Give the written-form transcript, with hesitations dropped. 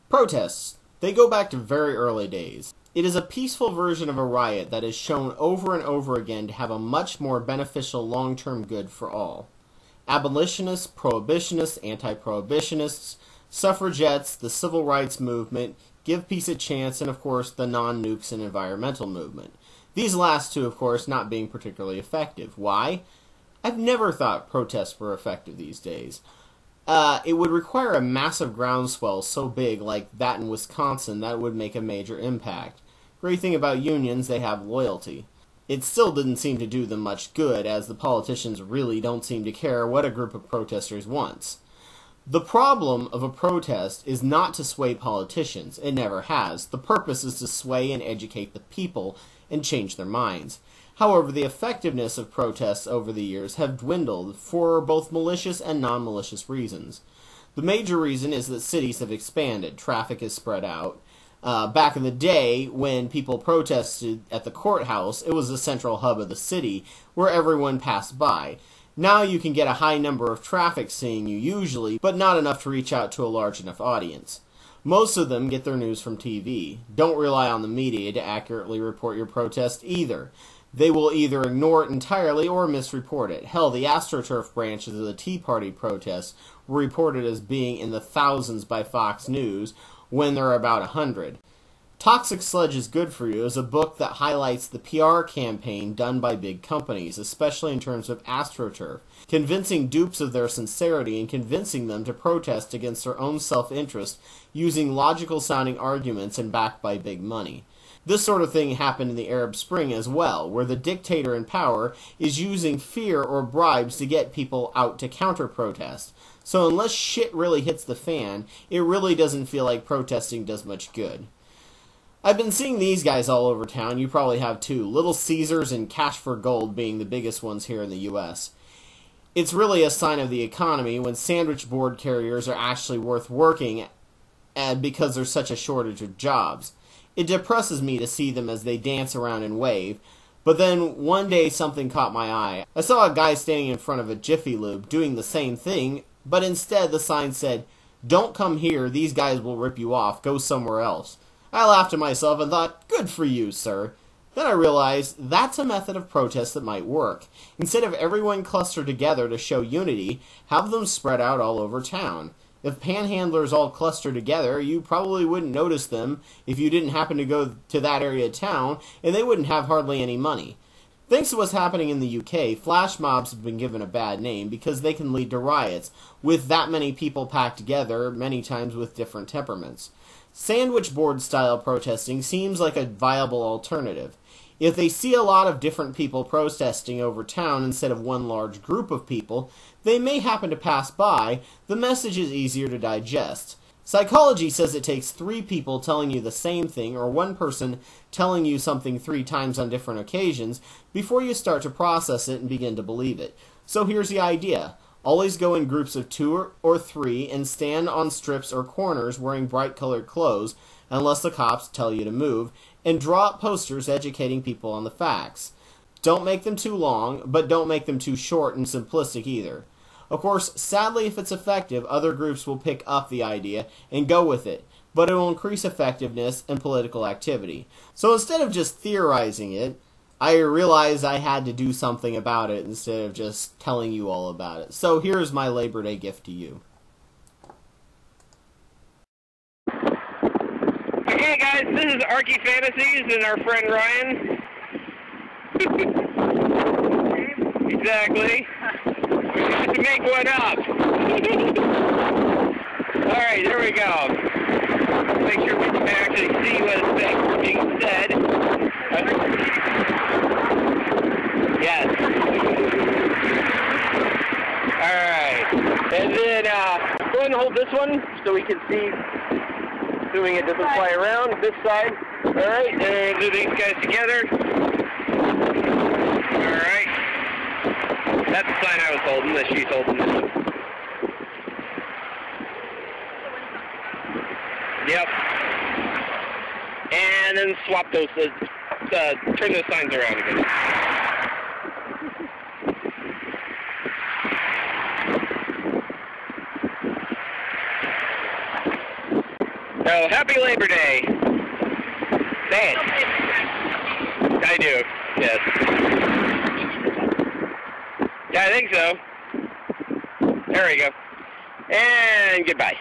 Protests. They go back to very early days. It is a peaceful version of a riot that is shown over and over again to have a much more beneficial long-term good for all. Abolitionists, prohibitionists, anti-prohibitionists, suffragettes, the civil rights movement, give peace a chance, and of course the non-nukes and environmental movement. These last two, of course, not being particularly effective. Why? I've never thought protests were effective these days. It would require a massive groundswell so big like that in Wisconsin that it would make a major impact. Great thing about unions, they have loyalty. It still didn't seem to do them much good, as the politicians really don't seem to care what a group of protesters wants. The problem of a protest is not to sway politicians. It never has. The purpose is to sway and educate the people and change their minds. However, the effectiveness of protests over the years have dwindled for both malicious and non-malicious reasons. The major reason is that cities have expanded. Traffic has spread out. Back in the day, when people protested at the courthouse, it was the central hub of the city where everyone passed by. Now you can get a high number of traffic seeing you usually, but not enough to reach out to a large enough audience. Most of them get their news from TV. Don't rely on the media to accurately report your protest either. They will either ignore it entirely or misreport it. Hell, the AstroTurf branches of the Tea Party protests were reported as being in the thousands by Fox News when there are about 100. Toxic Sludge is Good for You is a book that highlights the PR campaign done by big companies, especially in terms of AstroTurf, convincing dupes of their sincerity and convincing them to protest against their own self-interest using logical-sounding arguments and backed by big money. This sort of thing happened in the Arab Spring as well, where the dictator in power is using fear or bribes to get people out to counter-protest. So unless shit really hits the fan, it really doesn't feel like protesting does much good. I've been seeing these guys all over town, you probably have too, Little Caesars and Cash for Gold being the biggest ones here in the U.S. It's really a sign of the economy when sandwich board carriers are actually worth working at because there's such a shortage of jobs. It depresses me to see them as they dance around and wave, but then one day something caught my eye. I saw a guy standing in front of a Jiffy Lube doing the same thing, but instead the sign said, "Don't come here, these guys will rip you off, go somewhere else." I laughed to myself and thought, good for you, sir. Then I realized that's a method of protest that might work. Instead of everyone clustered together to show unity, have them spread out all over town. If panhandlers all cluster together, you probably wouldn't notice them if you didn't happen to go to that area of town, and they wouldn't have hardly any money. Thanks to what's happening in the UK, flash mobs have been given a bad name because they can lead to riots, with that many people packed together, many times with different temperaments. Sandwich board style protesting seems like a viable alternative. If they see a lot of different people protesting over town instead of one large group of people, they may happen to pass by. The message is easier to digest. Psychology says it takes 3 people telling you the same thing or one person telling you something 3 times on different occasions before you start to process it and begin to believe it. So here's the idea. Always go in groups of 2 or 3 and stand on strips or corners wearing bright colored clothes unless the cops tell you to move, and draw up posters educating people on the facts. Don't make them too long, but don't make them too short and simplistic either. Of course, sadly, if it's effective, other groups will pick up the idea and go with it, but it will increase effectiveness and political activity. So instead of just theorizing it, I realized I had to do something about it instead of just telling you all about it. So here's my Labor Day gift to you. Hey guys, this is Arky Fantasies and our friend Ryan. Exactly. We have to make one up. Alright, there we go. Make sure we can actually see what is being said. Yes. Alright. And then go ahead and hold this one so we can see. Assuming it doesn't fly around this side. Alright, and do these guys together. Alright. That's the sign I was holding, that she's holding this one. Yep. And then swap those, turn those signs around again. So, happy Labor Day. Say it. I do, yes. Yeah, I think so. There we go. And goodbye.